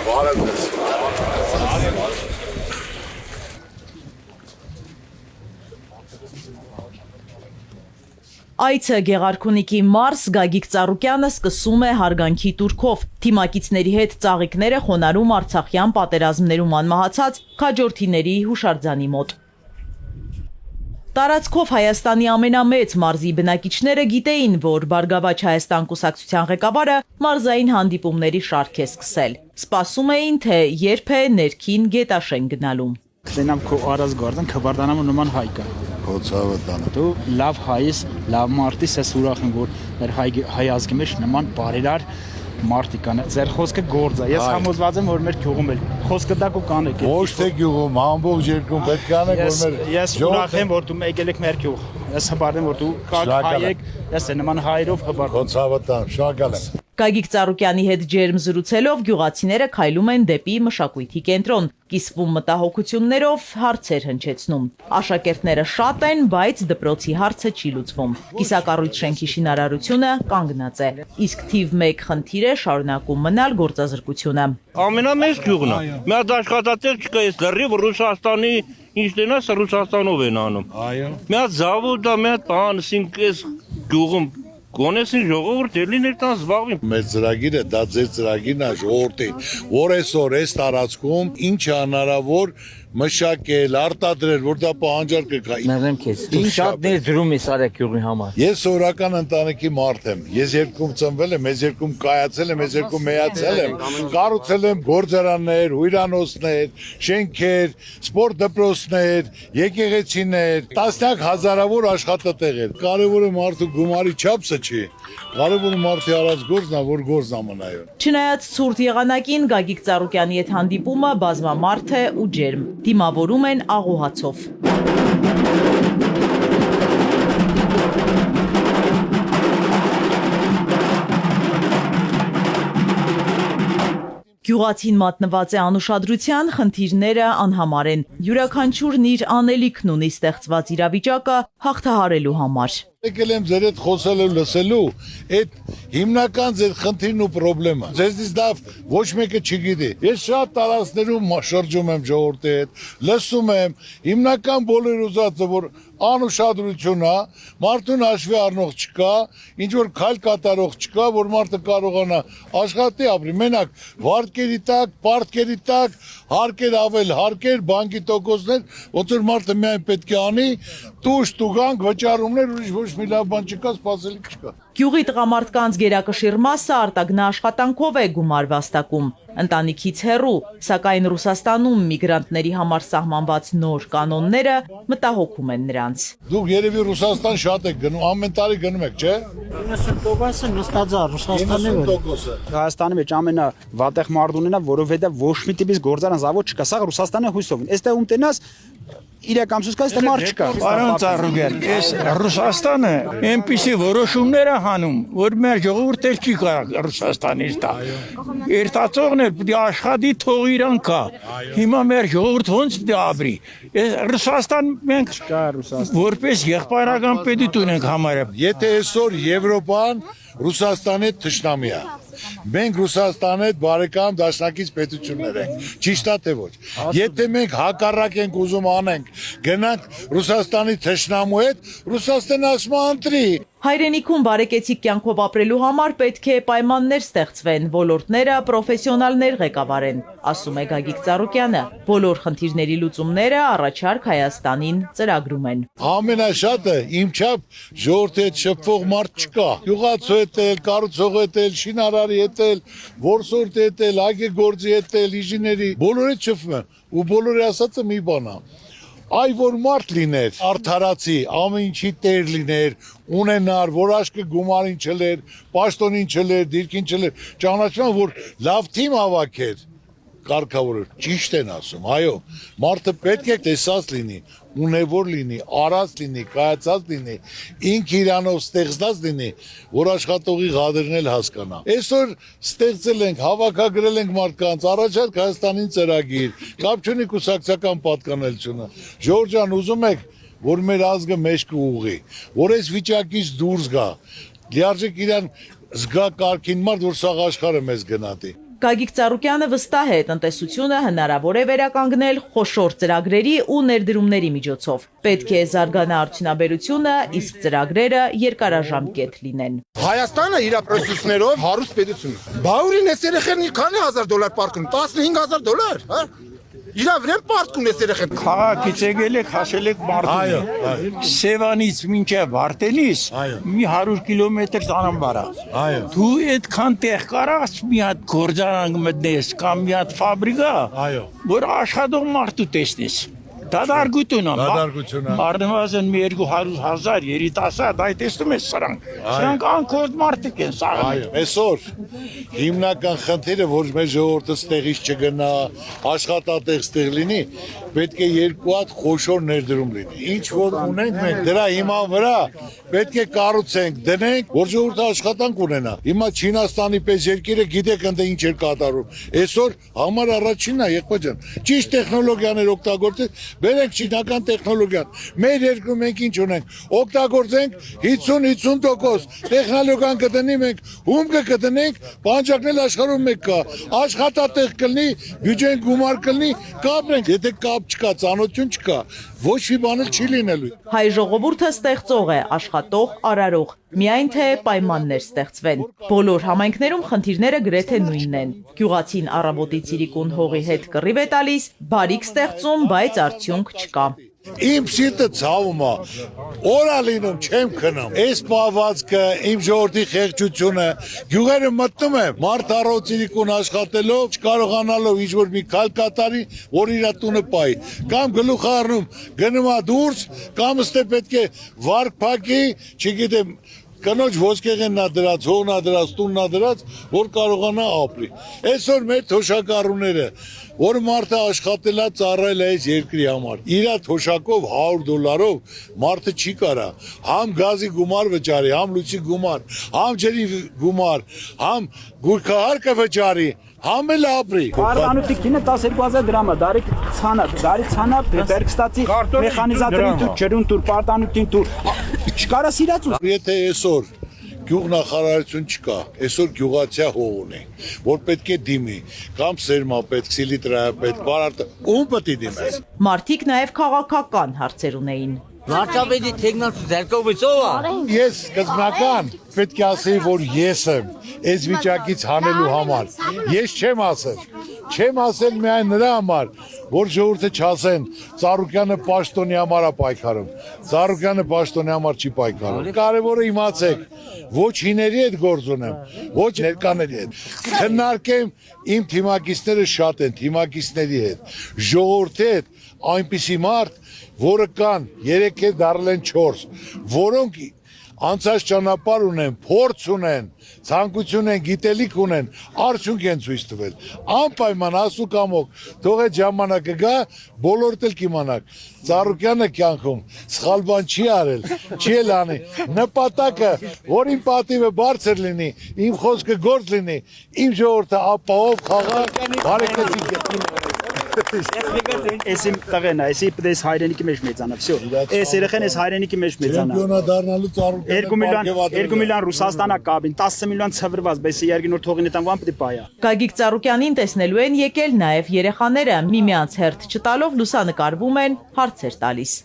Այցը Գեղարքունիքի մարզ Գագիկ Ծառուկյանը սկսում է հարգանքի տուրքով։ Թիմակիցների հետ ծաղիկները խոնարհում Արցախյան պատերազմներում անմահացած քաջորդիների հուշարձանի մոտ։ Տարածքով Հայաստանի ամենամեծ մարզի բնակիչները գիտեին, որ Բարգավաճ Հայաստան կուսակցության ղեկավարը մարզային հանդիպումների շարք է սկսել։ Սպասում էին, թե երբ է ներքին գետաշեն գնալու։ Կլինամ քո արած գործն քվարտանամը նման հայ կա։ Փոցավտանը։ Դու լավ հայիս, լավ մարդիս ես ուրախ եմ, որ մեր հայ ազգի մեջ նման բարերար մարդիկ կան։ Ձեր խոսքը գործ է։ Ես համոզված եմ, որ մեր գյուղում էլ խոսքը դա կու կանեք։ Ոչ թե գյուղում, ամբողջ երկրում պետք է անեք, որ մեր Ես ուրախ եմ, որ դու եկել եք մեր գյուղ։ Ես հպարտ եմ, որ դու հայ եք, ես նման հայերով հպարտ եմ։ Փոցավտան, շնորհակալ եմ։ Գագիկ Ծառուկյանի հետ ջերմ զրուցելով գյուղացիները քայլում են դեպի մշակույթի կենտրոն, կիսվում մտահոգություններով, հարցեր հնչեցնում։ Աշակերտները շատ են, բայց դպրոցի հարցը չի լուծվում։ Կիսակառույց շենքի շինարարությունը կանգնած է, իսկ թիվ 1 խնդիր է շարունակում մնալ գործազրկությունը։ Ամենամեծ գյուղն է։ Մի հատ աշխատատեղ չկա, ես լրիվ Ռուսաստանի ինչ դենաս Ռուսաստանով են անում։ Այո։ Մի հատ զավոդ է, մի հատ բան, ասենք այս գյուղում Գոնեսին ժողովուրդ ելիներ տան զբաղվին։ Մեր ծրագիրը դա ձեր ծրագիրն է ժողովրդի, որ այսօր այս տարածքում ինչ է հնարավոր մշակել, արտադրել, որ դա պահանջարկը կա։ Մեղրեմ քեզ։ Դու շատ ներդրում ես արեք յուղի համար։ Ես սովորական ընտանիքի մարդ եմ։ Ես երկում ծնվել եմ, ես երկում կայացել եմ, ես երկում մեծացել եմ։ Կառուցել եմ գործարաններ, հյուրանոցներ, շենքեր, սպորտ դպրոցներ, եկեղեցիներ, տասնյակ հազարավոր աշխատատեղեր։ Կարևորը մարդու գումարի չափսը չի։ Կարևորը մարդի արած գործն է, որ գործն է մնայուն։ Չնայած ցուրտ եղանակին Գագիկ Ծառուկյանի հետ հանդիպումը բազմամարդ է ու ջերմ։ Դիմավորում են աղոհացով։ Գյուղացին մատնված է անուշադրության, խնդիրները անհամար են։ Յուրաքանչյուրն իր անելիքն ունի ստեղծված իրավիճակը հաղթահարելու համար։ Եկել եմ ձեր հետ խոսելու, լսելու, այդ հիմնական ձեր խնդիրն ու պրոբլեմը։ Ձեզնից լավ ոչ մեկը չգիտի։ Ես շատ տարածքներում շրջում եմ ժողովրդի հետ, լսում եմ, հիմնական բոլոր ուզածը, որ անուշադրություն է, մարդուն հաշվի առնող չկա, ինչ որ քայլ կատարող չկա, որ մարդը կարողանա աշխատի ապրի։ Մենակ վարկերի տակ, պարտքերի տակ, հարկեր ավել, հարկեր, բանկի տոկոսներ, ոնց որ մարդը միայն պետք է անի, տուշ, տուգանք, վճարումներ, ուրիշ ոչ մի լավ բան չկա, սպասելիք չկա։ Գյուղի տղամարդկանց գերակշիռ մասը արտագնա աշխատանքով է գումար վաստակում, ընտանիքից հեռու, սակայն Ռուսաստանում միգրանտների համար սահմանված նոր կանոնները մտահոգում են նրանց։ Դուք երևի Ռուսաստան շատ եք գնում, ամեն տարի գնում եք, չէ՞։ 90%-ը նստած է Ռուսաստանի վրա։ 90%-ը։ Հայաստանի մեջ ամենավատեղ մարդուն է, որովհետև ոչ մի տիպից գործարան զավոդ չկա, սա Ռուսաստանի հույսով։ Այստեղ ում տենաս իրականություն կա, այստեղ մարդ չկա։ Պարոն Ծառուկյան, այս Ռուսաստանը այնպիսի որոշումներ է հանում, որ մեր ժողովուրդը չի կարող Ռուսաստանից տա։ Երթածողն էլ պիտի աշխատի, թող իրան կա։ Հիմա մեր ժողովուրդը ոնց պիտի ապրի։ Ռուսաստան մենք որպես եղբայրական պետություն ենք համարել։ Եթե այսօր Եվրոպան Ռուսաստանի հետ թշնամի է։ Մենք Ռուսաստանի հետ բարեկամ դաշնակից պետություններ ենք, ճիշտ է թե ոչ։ Եթե մենք հակառակ ենք ուզում անենք, գնանք Ռուսաստանի թշնամու հետ, Ռուսաստանը ասում է ընտրի։ Հայրենիքում բարեկեցիկ կյանքով ապրելու համար պետք է պայմաններ ստեղծվեն, ոլորտները պրոֆեսիոնալներ ղեկավարեն, ասում է Գագիկ Ծառուկյանը։ Բոլոր խնդիրների լուծումները առաջարկ Հայաստանին ծրագրում են։ Ամենաշատը իմ չափ ժողովրդի հետ շփվող մարդ չկա։ Յուղացու հետ էլ, կառուցող հետ էլ, շինարարի հետ էլ, որսորդի հետ էլ, այգեգործի հետ էլ, ինժեների, բոլորը շփվում են։ Ու բոլորը ասածը մի բան է։ Այ որ մարդ լիներ, արդարացի, ամեն ինչի տեր լիներ, ունենար, որ աշկը գումարին չլեր, պաշտոնին չլեր, դիրքին չլեր, ճանաչման, որ լավ թիմ հավաքեր, կարգավորը, ճիշտ են ասում, այո, մարդը պետք է տեսած լինի, ունևոր լինի, արած լինի, կայացած լինի, ինք իրանով ստեղծած լինի, որ աշխատողի ղադրն էլ հասկանա։ Այսօր ստեղծել ենք, հավաքագրել ենք մարդկանց, առաջարկ Հայաստանին ծրագիր, կապ չունի կուսակցական պատկանելությունը։ Ժորժ ջան, ուզում եք, որ մեր ազգը մեջք ուղղի, որ այս վիճակից դուրս գա, լիարժեք իրան զգա կարգին մարդ, որ սաղ աշխարհը մեզ գնահատի։ Գագիկ Ծառուկյանը վստահ է, տնտեսությունը հնարավոր է վերականգնել խոշոր ծրագրերի ու ներդրումների միջոցով։ Պետք է զարգանա արդյունաբերությունը, իսկ ծրագրերը երկարաժամկետ լինեն։ Հայաստանը իր ռեսուրսներով հարուստ պետություն է։ Բա ուրին էս երեխեն քանի $1000 պարտքում, $15000, հա։ Իրա վրան պարտքում էս երեխեն։ Քաղաքից եկել եք, հասել եք Մարտունի։ Սևանից մինչև Վարդենիս մի 100 կիլոմետր ծանամբար է։ Դու այդքան տեղ կարաս մի հատ գործարան մտնես կամ մի հատ ֆաբրիկա, որ աշխատող մարդու տեսնես։ Դադարգություն է։ Առնվազն մի 200,000 երիտասարդ այդ տեսնում ես սրանք անկորդ մարդիկ են սաղ։ Այսօր հիմնական խնդիրը, որ մեր ժողովուրդը ստեղից չգնա, աշխատատեղ ստեղ լինի, պետք է երկու հատ խոշոր ներդրում լինի։ Ինչ որ ունենք մենք դրա հիման վրա պետք է կառուցենք, դնենք, որ ժողովուրդը աշխատանք ունենա։ Հիմա Չինաստանի պես երկիրը գիտեք ընդ ինչ էր կատարում։ Այսօր համար առաջինն է, եղբայր ջան, ճիշտ տեխնոլոգիաներ օգտագործել, բերենք չինական տեխնոլոգիան։ Մեր երկրում մենք ինչ ունենք, օգտագործենք 50-50% տեխնոլոգիան կդնի մենք, հումքը կդնենք, բանջարն աշխարհում մեկ կա, աշխատատեղ կլինի, բյուջեն գումար կլինի, կապենք, եթե կապ չկա, ծանոթություն չկա, ոչ մի բան չի լինելու։ Հայ ժողովուրդը ստեղծող է, աշխատող, արարող, միայն թե պայմաններ ստեղծվեն։ Բոլոր համայնքներում խնդիրները գրեթե նույնն են։ Գյուղացին առավոտի ցիրիկուն հողի հետ կռիվ է տալիս, բարիք ստեղծում, բայց արդյունք չկա։ Իմ սիրտը ցավում է, օրա լինում չեմ քնում։ Այս պահվածքը, իմ ժողովրդի խեղճությունը, գյուղերը մտնում եմ, մարդ առողջիկուն աշխատելով, չկարողանալով ինչ-որ մի քայլ կատարի, որ իր տունը պայի, կամ գլուխ առնում, գնում է դուրս, կամ ստե պետք է վարկ փակի, չգիտեմ, կնոջ ոսկեղենն է դրած, հողն է դրած, տունն է դրած, որ կարողանա ապրի։ Այսօր մեր թոշակառուները, որ մարդը աշխատել է ծառայել է այս երկրի համար, իր թոշակով $100 մարդը չի կարա, համ գազի գումար վճարի, համ լույսի գումար, համ ջրի գումար, համ գուրքահարկը վճարի, համ էլ ապրի։ Պարտանուտի կինը 12000 դրամ է, դարի ցանա, բերքստացի մեխանիզատորին դու ջրուն դուր, պարտանուտին դու չկարա սիրած ու։ Եթե այսօր գյուղնախարարություն չկա, այսօր գյուղացիա հող ունի, որ պետք է դիմի, կամ սերմապետ, սիլիտրայապետ, բարարտը, ում պետք է դիմես։ Մարդիկ նաև քաղաքական հարցեր ունեին։ Վարչապետի թեկնածու ձեռքովից ով է։ Ես սկզբնական պետք է ասեի, որ ես եմ այս վիճակից հանելու համար։ Ես չեմ ասել միայն նրա համար, որ ժողովուրդը չասեն Ծառուկյանը պաշտոնի համար է պայքարում։ Ծառուկյանը պաշտոնի համար չի պայքարում։ Կարևորը իմացեք, ոչ հիների հետ գործ ունեմ, ոչ ներկաների հետ։ Քննարկեմ իմ թիմակիցները շատ են, թիմակիցների հետ, ժողովրդի հետ, այնպիսի մարդ, որը կան 3 դարել են 4, որոնք անցած ճանապարհ ունեն, փորձ ունեն, ցանկություն են, գիտելիք ունեն, արդյունք են ցույց տվել։ Անպայման ասու կամոք, թող այդ ժամանակը գա, բոլորդ էլ կիմանաք։ Ծառուկյանը կյանքում սխալ բան չի արել, չի էլ անի։ Նպատակը, որ իմ պատիվը բարձր լինի, իմ խոսքը գործ լինի, իմ ժողովուրդը ապահով խաղա, բարեկեցիկ։ Էսի տղեն է, էսի պես հայրենիքի մեջ մեծանա, всё։ Էս երեխեն էս հայրենիքի մեջ մեծանա։ Չեմպիոնա դառնալու Ծառուկյանը 2 միլիոն Ռուսաստանա կաբին, 10 միլիոն ցվրված, բայց երկինոր թողին տան վան պիտի պայա։ Գագիկ Ծառուկյանին տեսնելու են եկել նաև երեխաները, միմյանց հերթ չտալով լուսանկարվում են, հարցեր տալիս։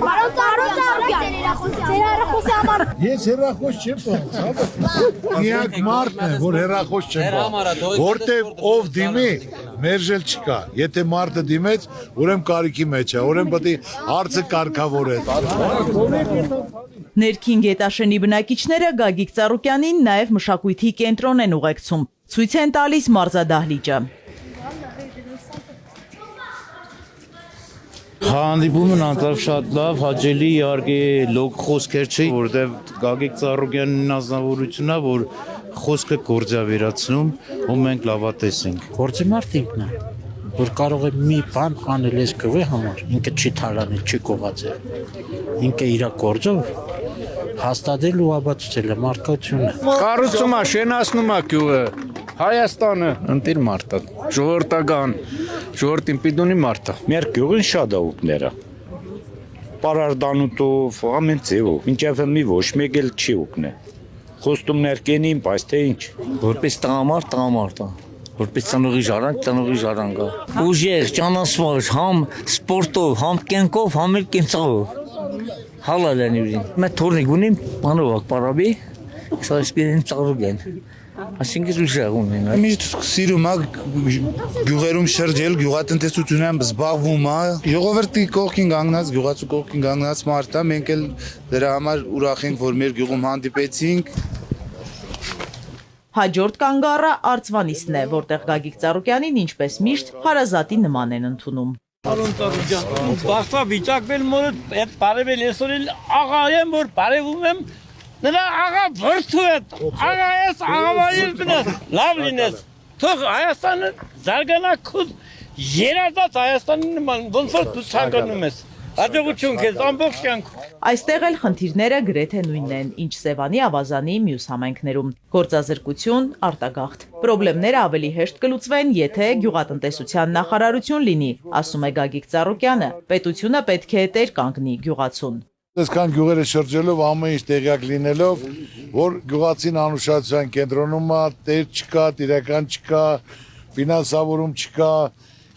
Պարոն Ծառուկյան, ձեր հեռախոսի համար Ես հեռախոս չեմ պահում, միակ մարդն է, որ հեռախոս չեմ պահում, որտեվ ով դիմի, մերժել չկա, եթե մարդը դիմեց, ուրեմն կարիքի մեջ է, ուրեմն պետք է հարցը կարգավորել։ Ներքին Գետաշենի բնակիչները Գագիկ Ծառուկյանին նաև մշակույթի կենտրոն են ուղեկցում, ցույց են տալիս մարզադահլիճը։ Հանդիպումն անցավ շատ լավ, հաճելի, իհարկե լոկ խոսքեր չի, որտեղ Գագիկ Ծառուկյանի ազնվորությունն է, որ խոսքը գործ է վերացնում, ու մենք լավատես ենք։ Գործի մարդ ինքն է, որ կարող է մի բան անել այս գյուղի համար, ինքը չի թալանել, չի կողացել։ Ինքը իր գործով հաստատել ու ապացուցել է մարդկությունը։ Կառուցում է, շենացնում է գյուղը։ Հայաստանը ընտիր մարդ է, ժողովրդական, ժողովրդին պիտունի մարդ է։ Մեր գյուղին շատ է ուկները։ Պարարտանուտով, ամեն ձևով, մինչև մի ոչ մեկ էլ չի ուկնե։ խոստումներ կենին, բայց թե ինչ։ Որպես տղամարդ, որպես ծնողի ժառանգ։ Ուժեղ, ճանասված, համ սպորտով, համ կենքով, համ էլ կենցաղով։ Հալալան ուրին։ Մենք թորնիկ ունիմ, բանովակ պարաբի, սա իսպիրին ծաղրուգեն։ Այսինքն ուժեղ ունեն։ Միշտ սիրում ա գյուղերում շրջել, գյուղատնտեսությամբ զբաղվում ա։ Ժողովրդի կողքին կանգնած, գյուղացու կողքին կանգնած մարդ ա, մենք էլ դրա համար ուրախ ենք, որ մեր գյուղում հանդիպեցինք։ Հաջորդ կանգառը Արցվանիսն է, որտեղ Գագիկ Ծառուկյանին ինչպես միշտ հարազատի նման են ընդունում։ Արոն Ծառուկյան, բախտա վիճակվել մորը այդ բարևել այսօր էլ աղա եմ, որ բարևում եմ, նրա աղա վրդու է, աղա ես, աղավայիր բնես, լավ լինես, թող Հայաստանը զարգանա քուդ երազած Հայաստանի նման, ոնց որ դու ցանկանում ես։ Հաջողություն քեզ ամբողջ կյանքում։ Այստեղ էլ խնդիրները գրեթե նույնն են, ինչ Սևանի ավազանի մյուս համայնքներում։ Գործազրկություն, արտագաղթ։ Պրոբլեմները ավելի հեշտ կլուծվեն, եթե գյուղատնտեսության նախարարություն լինի, ասում է Գագիկ Ծառուկյանը։ Պետությունը պետք է տեր կանգնի գյուղացուն։ Այսքան գյուղերը շրջելով ամեն ինչ տեղյակ լինելով, որ գյուղացին անուշադրության կենտրոնում ա, տեր չկա, տիրական չկա, ֆինանսավորում չկա,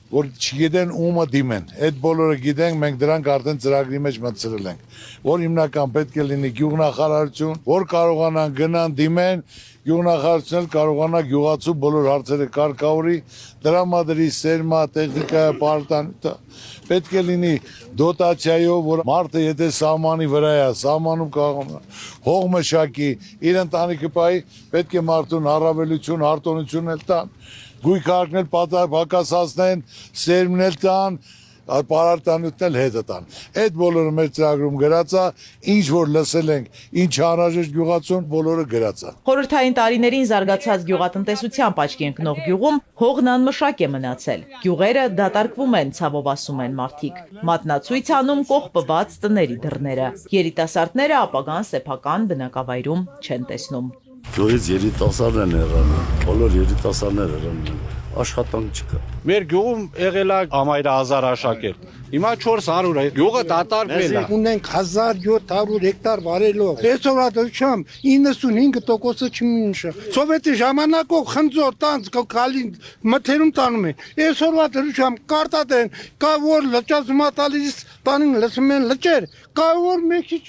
որ չգիտեն ումը դիմեն։ Այդ բոլորը գիտենք, մենք դրանք արդեն ծրագրի մեջ մտցրել ենք, որ հիմնական պետք է լինի գյուղնախարարություն, որ կարողանան գնան դիմեն, գյուղնախարարությունն կարողանա գյուղացու բոլոր հարցերը կարգավորի, դրամադրի, սերմա, տեխնիկա, պարտան, պետք է լինի դոտացիայով, որ մարդը եթե սահմանի վրա է, սահմանում կարողանա հող մշակի, իր ընտանիքը պահի, պետք է մարդուն առավելություն, արտոնություն էլ տան, գույքարկն էլ պակասացնեն, սերմն էլ տան, պարարտանյութն էլ հետը տան։ Այդ բոլորը մեր ծրագրում գրած է, ինչ որ լսել ենք, ինչ անհրաժեշտ գյուղացուն, բոլորը գրած է։ Խորհրդային տարիներին զարգացած գյուղատնտեսությամբ աչքի ընկնող գյուղում հողն անմշակ է մնացել։ Գյուղերը դատարկվում են, ցավով ասում են մարդիկ։ Մատնացույց անում կողպված տների դռները։ Երիտասարդները ապագան սեփական բնակավայրում չեն տեսնում։ Գյուղից երիտասարդներ են հեռանում, բոլոր երիտասարդներ հեռանում, աշխատանք չկա։ Մեր գյուղում եղել է ամայր 1000 աշակերտ։ Հիմա 400 է։ Գյուղը դատարկվել է։ Ունենք 1700 հեկտար վարելով։ Այսօր դրությամբ 95%-ը չմինչը։ Սովետի ժամանակով խնձոր տանց կալին մթերում տանում են։ Այսօր դրությամբ կարտատեն, կա որ լճացումա տալիս տանին լսում են լճեր, կա որ մեկի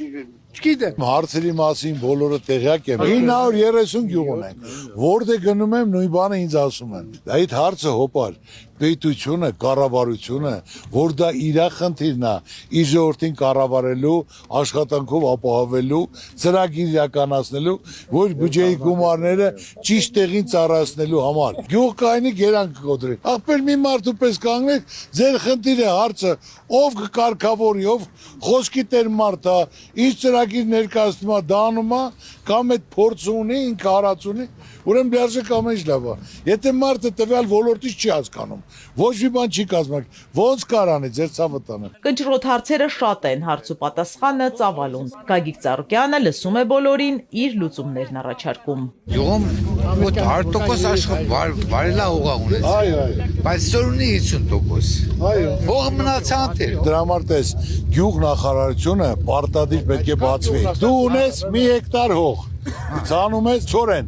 չգիտեմ։ Հարցերի մասին բոլորը տեղյակ են։ 930 գյուղ ունենք, որտեղ գնում եմ նույն բանը ինձ ասում են։ Այդ հարցը հոպար պետությունը, կառավարությունը, որ դա իր խնդիրն է, իր ժողովրդին կառավարելու, աշխատանքով ապահովելու, ծրագիր իրականացնելու, որ բյուջեի գումարները ճիշտ տեղին ծառայեցնելու համար։ Գյուղ կայնի գերանք կոտրի։ Ախպեր մի մարդու պես կանգնեք, ձեր խնդիրը հարցը ով կկարգավորի, ով խոսքի տեր մարդ է, ինչ ծրագիր ներկայացնում է, դա անում է, կամ այդ փորձ ունի, ինքը հարած ունի, ուրեմն լիարժեք ամեն ինչ լավ է։ Եթե մարդը տվյալ ոլորտից չի հասկանում, ոչ մի բան չի կազմակերպ, ոնց կարանի ձեր ցավը տանը։ Կնճռոտ հարցերը շատ են, հարց ու պատասխանը ծավալուն։ Գագիկ Ծառուկյանը լսում է բոլորին, իր լուծումներն առաջարկում։ Գյուղում մոտ 100% աշխատ վարելա հողա ունես։ Այո։ Բայց սոր ունի 50%։ Այո։ Հողը մնացան դեր։ Դրա համար տես գյուղ նախարարությունը պարտադիր պետք է բացվի։ Դու ունես մի հեկտար հող, ցանում ես ծորեն։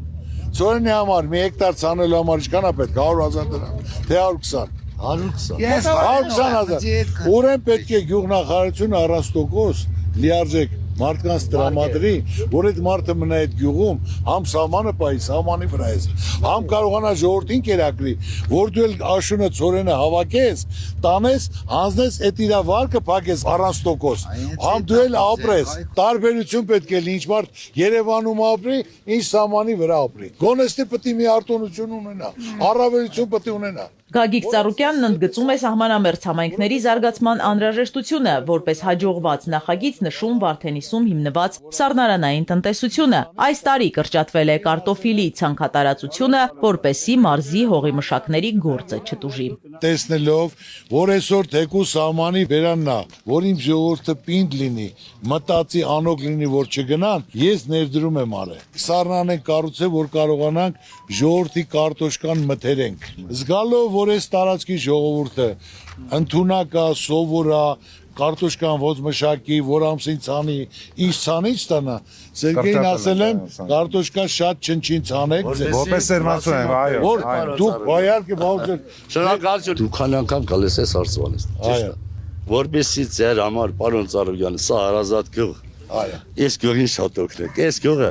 Ծորենի համար մի հեկտար ցանելու համար ինչքան է պետք 100,000 դրամ, թե 120։ 120,000։ Ուրեմն պետք է գյուղ նախարարությունը առանց տոկոս լիարժեք մարդկանց տրամադրի, որ այդ մարդը մնա այդ գյուղում, համ սահմանը պահի, սահմանի վրա ես, համ կարողանա ժողովրդին կերակրի, որ դու էլ աշունը ծորենը հավաքես, տանես, հանձնես այդ իրա վարկը փակես առանց տոկոս, համ դու էլ ապրես, տարբերություն պետք է լինի, ինչ մարդ Երևանում ապրի, ինչ սահմանի վրա ապրի, գոնեստի պետք է մի արտոնություն ունենա, առավելություն պետք է ունենա։ Գագիկ Ծառուկյանն ընդգծում է սահմանամերձ համայնքների զարգացման անհրաժեշտությունը, որպես հաջողված նախագիծ նշում Վարդենիսում հիմնված սառնարանային տնտեսությունը։ Այս տարի կրճատվել է կարտոֆիլի ցանքատարածությունը, որպեսզի մարզի հողի մշակների գործը չտուժի։ Տեսնելով, որ այսօր թեկուզ սահմանի վերաննա, որ իմ ժողովուրդը պինդ լինի, մտածի անոք լինի, որ չգնան, ես ներդրում եմ արել։ Սառնան կառուցել, որ կարողանանք ժողովրդի կարտոշկան մթերենք։ Զգալով, որ այս տարածքի ժողովուրդը ընդունակ է, սովոր է, կարտոշկան ոնց մշակի, որ ամսին ցանի, ինչ ցանի ստանա։ Սերգեյին ասել եմ, կարտոշկա շատ չնչին ցանեք, Որպես սերմացու են, այո։ որ դուք բայարկե բաղ Շնորհակալություն։ Դու քանի անգամ գալիս ես Արցախանից։ Այո։ Որպեսզի ձեր համար պարոն Ծառուկյան, սա հարազատ գյուղ։ Այո։ Այս գյուղին շատ օգնեք։ Այս գյուղը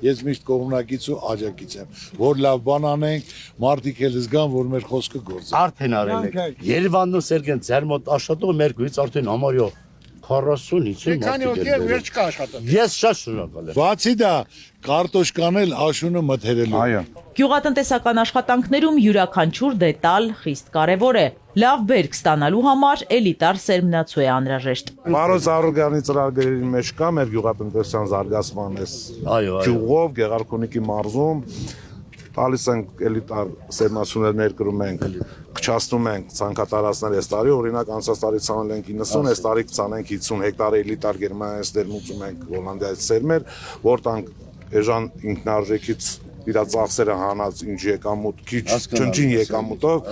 Ես միշտ կողմնակից ու աջակից եմ, որ լավ բան անենք, մարդիկ էլ զգան, որ մեր խոսքը գործ է։ արդեն արել եք։ Երևանն ու Սերգեն ձեր մոտ աշխատող մեր գույց արդեն համարյա 40-50 մարդիկ են։ Ես շատ շնորհակալ եմ։ Բացի դա, կարտոշկան էլ աշունը մթերելու։ Այո։ Գյուղատնտեսական աշխատանքներում յուրաքանչյուր դետալ խիստ կարևոր է։ Լավ բերք ստանալու համար էլիտար սերմնացու է անհրաժեշտ։ Պարոն Ծառուկյանի ծրագրերի մեջ կա մեր գյուղատնտեսության զարգացման էս գյուղով, Գեղարքունիքի մարզում տալիս ենք էլիտար սերմնացուներ ներկրում ենք, քչացնում ենք ցանկատարածներ այս տարի, օրինակ անցած տարի ցանել ենք 90, այս տարի կցանենք 50 հեկտար էլիտար Գերմանիայից դերմուծում ենք Հոլանդիայից սերմեր, որ տանք էժան ինքնարժեքից իր ծախսերը հանած ինչ եկամուտ, քիչ չնչին եկամուտով,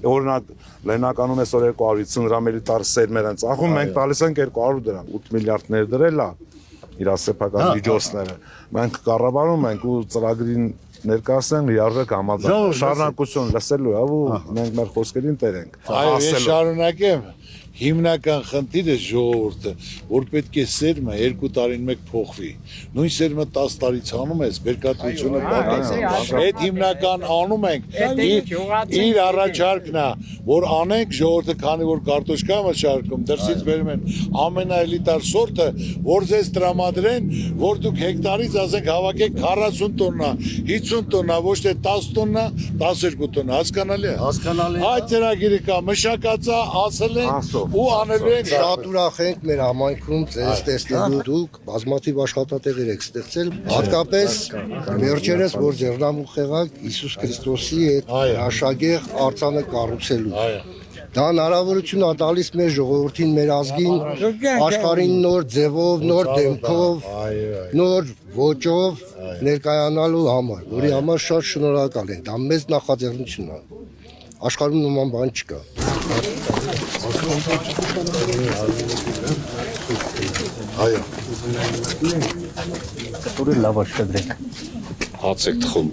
օրինակ Լեննականում այսօր 250 դրամ էլիտար սերմեր են ծախում, մենք տալիս ենք 200 դրամ, 8 միլիարդ ներդրել է իր սեփական միջոցները։ Մենք կառավարում ենք ու ծրագրին ներկայացնենք լիարժեք համաձայն։ Շարունակություն լսելու է ու մենք մեր խոսքերին տեր ենք։ Այո, ես շարունակեմ։ Հիմնական խնդիրը ժողովուրդը, որ պետք է սերմը 2 տարին մեկ փոխվի։ Նույն սերմը 10 տարի ցանում ես, բերկատվությունը բաղացնում։ Այդ հիմնական անում ենք։ Իր առաջարկն է, որ անենք ժողովուրդը, քանի որ կարտոշկա մշակում, դրսից բերում են ամենաէլիտար սորտը, որ ձեզ տրամադրեն, որ դուք հեկտարից ասենք հավաքեք 40 տոննա, 50 տոննա, ոչ թե 10 տոննա, 12 տոննա, հասկանալի է։ Հասկանալի է։ Այդ ծրագիրը կա, մշակած է, ասել են ու անելու ենք։ Շատ ուրախ ենք մեր համայնքում ձեզ տեսնելու, դուք բազմաթիվ աշխատատեղեր եք ստեղծել, հատկապես վերջերս որ ձեռնամուխ եղաք Հիսուս Քրիստոսի այդ աշակերտ արձանը կառուցելու։ Դա հնարավորություն է տալիս մեր ժողովրդին, մեր ազգին աշխարհին նոր ձևով, նոր դեմքով, նոր ոճով ներկայանալու համար, որի համար շատ շնորհակալ ենք։ Դա մեծ նախաձեռնություն է։ Աշխարհում նման բան չկա։ Այո։ Որը լավ աշխատենք։ Հաց եք թխում։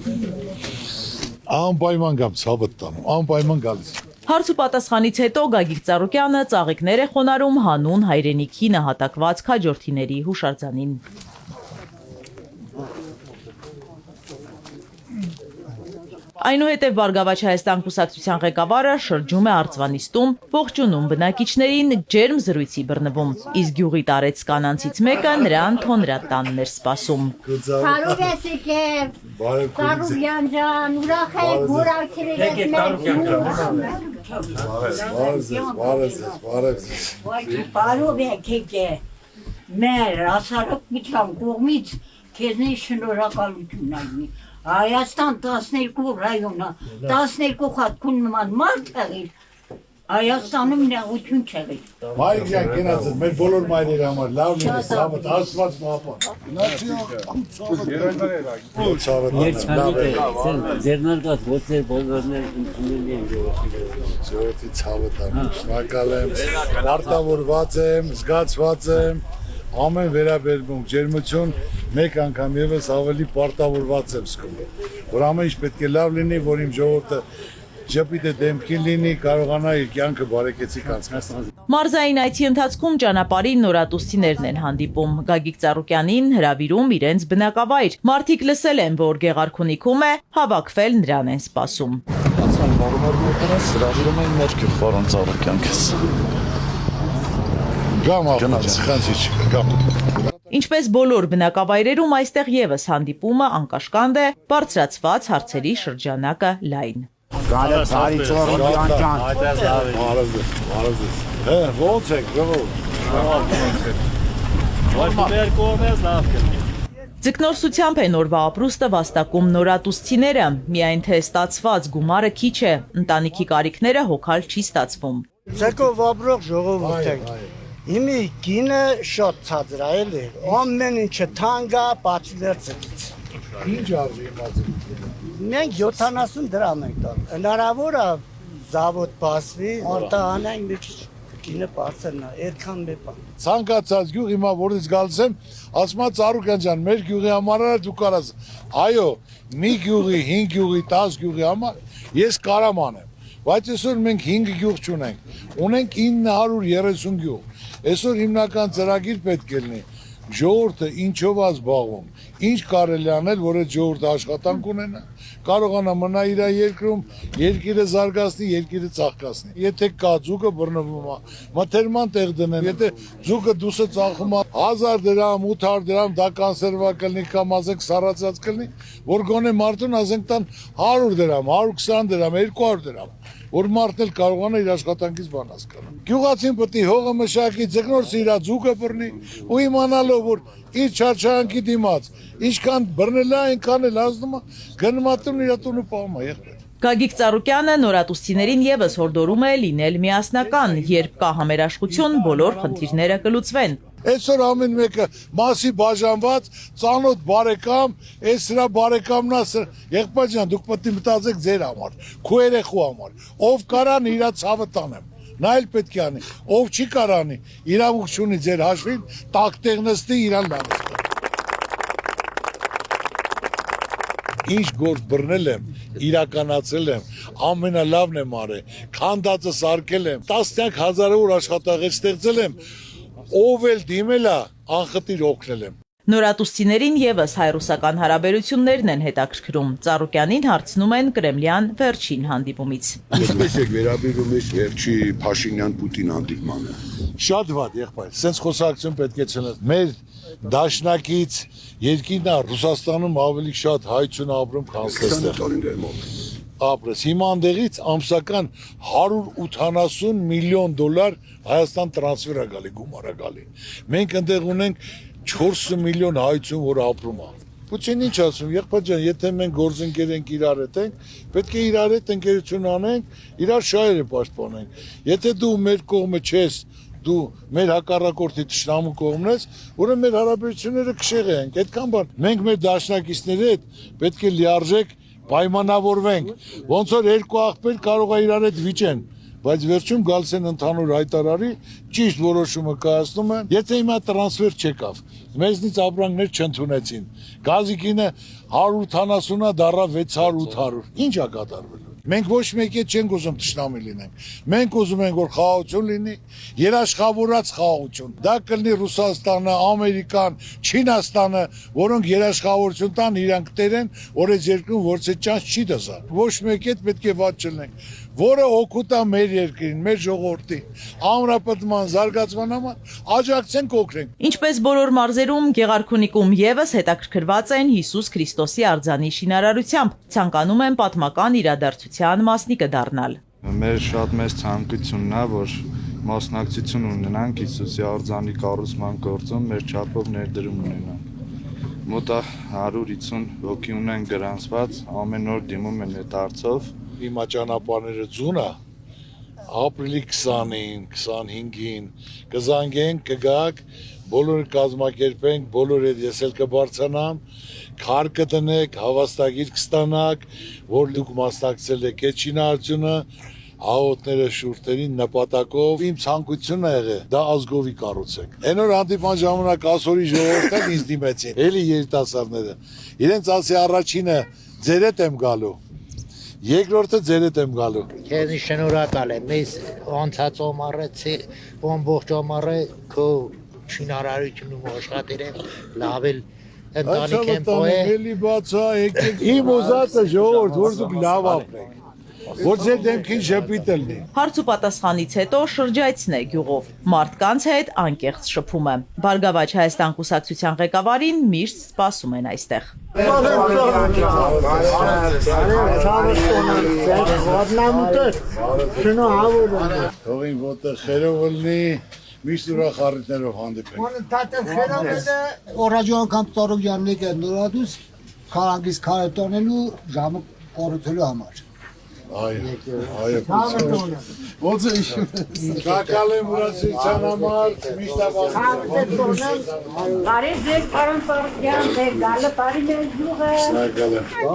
Անպայման գամ ցավը տանում, անպայման գալիս։ Հարց ու պատասխանից հետո Գագիկ Ծառուկյանը ծաղիկներ է խոնարհում հանուն հայրենիքի նահատակված քաջորդիների հուշարձանին։ Այնուհետև Բարգավաճ Հայաստան կուսակցության ղեկավարը շրջում է Արցվանիստում, ողջունում բնակիչներին, ջերմ զրույցի բռնվում, իսկ գյուղի տարեց կանանցից մեկը նրան թոնրատանն էր սպասում։ Բարով ես եկել, Ծառուկյան ջան, ուրախ եք, որ արգելել եք մեր Բարով եք եկել, մեր հասարակության կողմից քեզնի շնորհակալություն այնի։ Հայաստան 12 ռայոնը, 12 հատկուն նման մարդ եղիր, Հայաստանում նեղություն չեղիր։ Մայր ջան, գնացել, մեր բոլոր մայրերի համար, լավ լինի, սավը, ասված մապան։ Ձերնալկած ոցեր բոլորներ ընդունել են ժողովրդի ցավը տանում, շնորհակալ եմ, արտավորված եմ, զգացված եմ, ամեն վերաբերմունք, ջերմություն, մեկ անգամ եւս ավելի պարտավորված եմ զգում, որ ամեն ինչ պետք է լավ լինի, որ իմ ժողովուրդը ժպիտը դեմքին լինի, կարողանա իր կյանքը բարեկեցիկ անցկացնել։ Մարզային այցի ընթացքում ճանապարհին նորատուսցիներն են հանդիպում։ Գագիկ Ծառուկյանին հրավիրում իրենց բնակավայր։ Մարդիկ լսել են, որ Գեղարքունիքում է, հավաքվել նրան են սպասում։ Հրավիրում են մեր գյուղ, պարոն Ծառուկյան քեզ։ Գամ գամ։ Ինչպես բոլոր բնակավայրերում, այստեղ եւս հանդիպումը անկաշկանդ է, բարձրացված հարցերի շրջանակը լայն։ Գալը բարի Ծառուկյան ջան։ Հե, ո՞նց եք, Ձկնորսությամբ է նորվա ապրուստը վաստակում նորատուսցիները, միայն թե ստացված գումարը քիչ է, ընտանիքի կարիքները հոգալ չի ստացվում։ Ձկով ապրող ժողովուրդ ենք։ Իմի գինը շատ ցածր է, էլի։ Ամեն ինչը թանկ է, բացի ձկից։ Ինչ արժի իմացի։ Մենք 70 դրամ ենք տալ։ Հնարավոր է զավոդ բացվի, արտահանային մի քիչ գինը բարձրնա, այդքան մի բան։ Ցանկացած գյուղ հիմա որից գալիս եմ, ասում եմ Ծառուկյան ջան, մեր գյուղի համար դու կարաս։ Այո, մի գյուղի, 5 գյուղի, 10 գյուղի համար ես կարամ անեմ։ Բայց այսօր մենք 5 գյուղ չունենք, ունենք 930 գյուղ։ Այսօր հիմնական ծրագիր պետք է լինի։ Ժողովուրդը ինչով է զբաղվում, ինչ կարելի անել, որ այդ ժողովուրդը աշխատանք ունենա, կարողանա մնա իր երկրում, երկիրը զարգացնի, երկիրը ծաղկացնի։ Եթե կա ձուկը բռնվում է, մթերման տեղ դնեն, եթե ձուկը դուսը ծաղկում է 1000 դրամ, 800 դրամ, դա կանսերվա կլինի կամ ազենք սառացած կլինի, որ գոնե մարդուն ազենք տան 100 դրամ, 120 դրամ, 200 դրամ, որ մարդն էլ կարողանա իր աշխատանքից բան հասկանալ։ Գյուղացին պետք է հողը մշակի, ձկնորսը իր ձուկը բռնի ու իմանալով, որ իր չարչարանքի դիմաց ինչքան բռնել է, այնքան էլ ազդում է, գնում է տուն իր տունը պահում է եղբայր։ Գագիկ Ծառուկյանը նորատուսցիներին եւս հորդորում է լինել միասնական, երբ կա համերաշխություն, բոլոր խնդիրները կլուծվեն։ Այսօր ամեն մեկը մասի բաժանված, ծանոթ բարեկամ, այս սրա բարեկամն է, եղբայր ջան, դուք պետք է մտածեք ձեր համար, քո երեխու համար, ով կարան իր ցավը տանեմ։ Նա էլ պետք է անի, ով չի կարանի, իրավունք չունի ձեր հաշվին, տակ տեղ նստի իրան լավ։ Ինչ գործ բռնել եմ, իրականացել եմ, ամենալավն եմ արել, քանդածը սարքել եմ, տասնյակ հազարավոր աշխատանքներ ստեղծել եմ, ով էլ դիմել է, անխտիր օգնել եմ։ Նորատուսցիներին եւս հայ-ռուսական հարաբերություններն են հետաքրքրում։ Ծառուկյանին հարցնում են Կրեմլյան վերջին հանդիպումից։ Ինչպես եք վերաբերում եք վերջի Փաշինյան-Պուտին հանդիպմանը։ Շատ վատ, եղբայր, սենց խոսակցություն պետք է ցնել։ Մեր դաշնակից երկիրն է Ռուսաստանում ավելի շատ հայություն ապրում, քան ստեղ։ Ապրես, հիմա անդեղից ամսական 180 միլիոն դոլար Հայաստան տրանսֆեր է գալի, գումար է գալի։ Մենք ընդեղ ունենք 4 միլիոն հայություն, որ ապրում է։ Պուտին ինչ ասում, եղբայր ջան, եթե մենք գործընկեր ենք իրար հետ ենք, պետք է իրար հետ ընկերություն անենք, իրար շահերը պաշտպանենք։ Եթե դու մեր կողմը չես, դու մեր հակառակորդի թշնամու կողմն ես, ուրեմն մեր հարաբերությունները կշեղենք, այդքան բան։ Մենք մեր դաշնակիցների հետ պետք է լիարժեք պայմանավորվենք, ոնց որ երկու աղբեր կարող է իրար հետ վիճեն, բայց վերջում գալիս են ընդհանուր հայտարարի, ճիշտ որոշումը կայացնում են, եթե հիմա տրանսֆեր չեկավ, մեզնից ապրանքներ չընդունեցին, գազի գինը 180-ը դառավ 600-800, ինչ է կատարվելու։ Մենք ոչ մեկի հետ չենք ուզում թշնամի լինենք, մենք ուզում ենք, որ խաղաղություն լինի, երաշխավորած խաղաղություն, դա կլինի Ռուսաստանը, Ամերիկան, Չինաստանը, որոնք երաշխավորություն տան, իրանք տերեն, որ այս երկրում որցե ճանց չի դասա, ոչ մեկի հետ պետք է վատ չլինենք, որը օգուտ է մեր երկրին, մեր ժողովրդին, ամրապնդման, զարգացման համար, աջակցենք, օգնենք։ Ինչպես բոլոր մարզերում, Գեղարքունիքում եւս հետաքրքրված են Հիսուս Քրիստոսի արձանի շինարարությամբ, ցանկանում են պատմական իրադարձության մասնիկը դառնալ։ Մեր շատ մեծ ցանկությունն է, որ մասնակցություն ունենանք Հիսուսի արձանի կառուցման գործում, մեր չափով ներդրում ունենանք։ Մոտ 150 հոգի ունեն գրանցված, ամեն օր դիմում են այդ հարցով։ Հիմա ճանապարհները ձուն է, ապրիլի 20-ին, 25-ին կզանգենք, կգաք, բոլորը կազմակերպենք, բոլորը ես էլ կբարձրանամ, քար կտնեք, հավաստագիր կստանաք, որ դուք մասնակցել եք այդ շինարարությունը, աղոթները շուրթերին նպատակով իմ ցանկությունն է եղել, դա ազգովի կառուցեք։ Այն օր հանդիպման ժամանակ ասորի ժողովուրդը ինձ դիմեցին, էլի երիտասարդները։ Իրենց ասի առաջինը ձեր հետ եմ գալու, երկրորդը ձեր հետ եմ գալու։ Քեզ շնորհակալ եմ, ես անցած օմարեցի, ամբողջ օմարը քո շինարարությունում աշխատել եմ, լավ էլ ընտանիք եմ պոյե։ Էլի բացա, եկեք։ Իմ ուզածը ժողովուրդ, որ դուք լավ ապրեք։ Որ ձեր դեմքին ժպիտ լինի։ Հարց ու պատասխանից հետո շրջայցն է գյուղով։ Մարդկանց հետ անկեղծ շփում է։ Բարգավաճ Հայաստան կուսակցության ղեկավարին միշտ սպասում են այստեղ։ Թողին որտեղ խերով լինի, միշտ ուրախ առիթներով հանդիպենք։ Օրաջոն կամ Ծառուկյանն եկել նորադուս քարանգից քարը տոնելու ժամը կորուցելու համար։ Ոնց է հիշում։ Շակալ եմ ուրացիության համար, միշտ Բարի ձեր պարոն Տորկյան, ձեր գալը բարի մեր յուղը։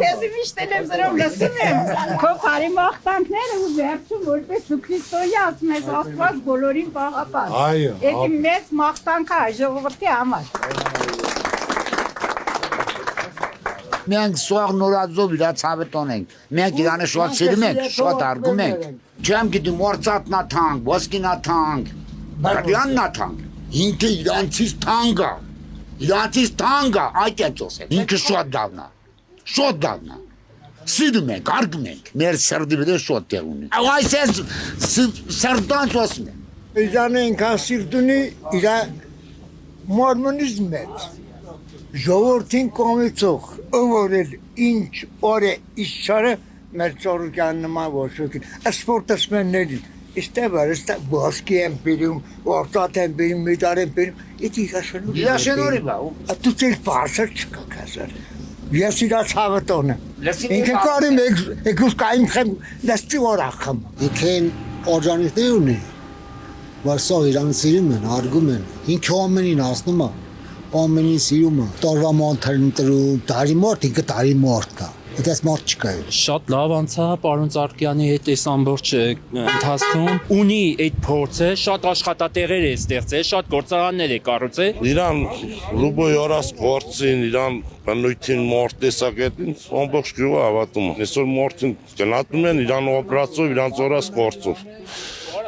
Քեզ միշտ տելևիզորով լսում եմ։ Քո բարի մաղթանքները ու վերջում որպես դու քրիստոնյա ասում ես Աստված բոլորին պաղապան։ Այո։ Էդի մեծ մաղթանք է ժողովրդի համար։ Մենք սուաղ նորաձով իրա ցավը տոնենք։ Մենք իրանը շատ սիրում ենք, շատ արգում ենք։ Չեմ գիտում օրծատնա թանկ, ոսկինա թանկ, բրդյաննա թանկ։ Ինքը իրանցից թանկ է։ Իրանցից թանկ է, այդ է ճոսել։ Ինքը շատ դավնա։ Շատ դավնա։ Սիրում ենք, արգում ենք։ Մեր սրդի վրա շատ տեղ ունի։ Այս է սրդանց ոսում են։ Իրանը ինքան սիրտ ունի, իրա մարմնից մեծ։ Ժողովրդին կոմիցող, ըվորել ինչ օր է իշխարը մեր ծորուկյան նման ոչ ոքին, սպորտսմեններին, իստեղ ոսկի են բերում, օրտատ են բերում, մեդալ են բերում, իտ իրաշենորի բա։ Դու ծեր պարսը չկա կազար, ես իրա ցավը տոնը, ինքը կարիմ եկուս կայիմ խեմ, լստի որ ախեմ։ Ինքեն օրջանիքներ ունի, որ սող իրան սիրում են, արգում են, ինքը ամենին ասնում է, ամենին սիրում է, տարվա մանթերն տրում, տարի մորդ, ինքը տարի մորդ կա, այդպես մորդ չկա։ Շատ լավ անցա պարոն Ծառկյանի հետ այս ամբողջ ընթացքում, ունի այդ փորձը, շատ աշխատատեղեր է ստեղծել, շատ գործարաններ է կառուցել։ Իրան ռուբոյ օրաս գործին, իրան բնույթին մորդ տեսակետին, ամբողջ գյուղը հավատում է։ Այսօր մորդին գնատում են իրան օպրացով, իրանց օրաս գործով։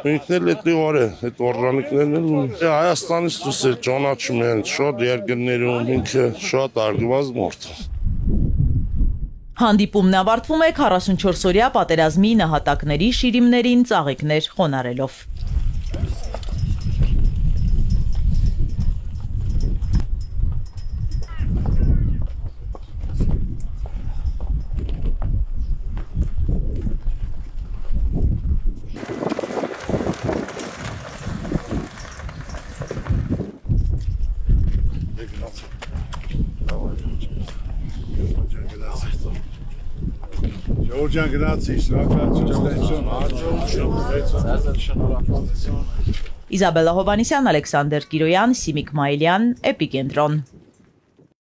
Ինքն էլ օր է, այդ օրրանիկներն էլ Հայաստանից դուրս է ճանաչում են, շատ երկրներում ինքը շատ արգված մորդ։ Հանդիպումն ավարտվում է 44-օրյա պատերազմի նահատակների շիրիմներին ծաղիկներ խոնարելով։ Ժողովրդյան գնացի, շնորհակալություն, Իզաբելլա Հովանիսյան, Ալեքսանդր Կիրոյան, Սիմիկ Մայիլյան, Էպիկենտրոն։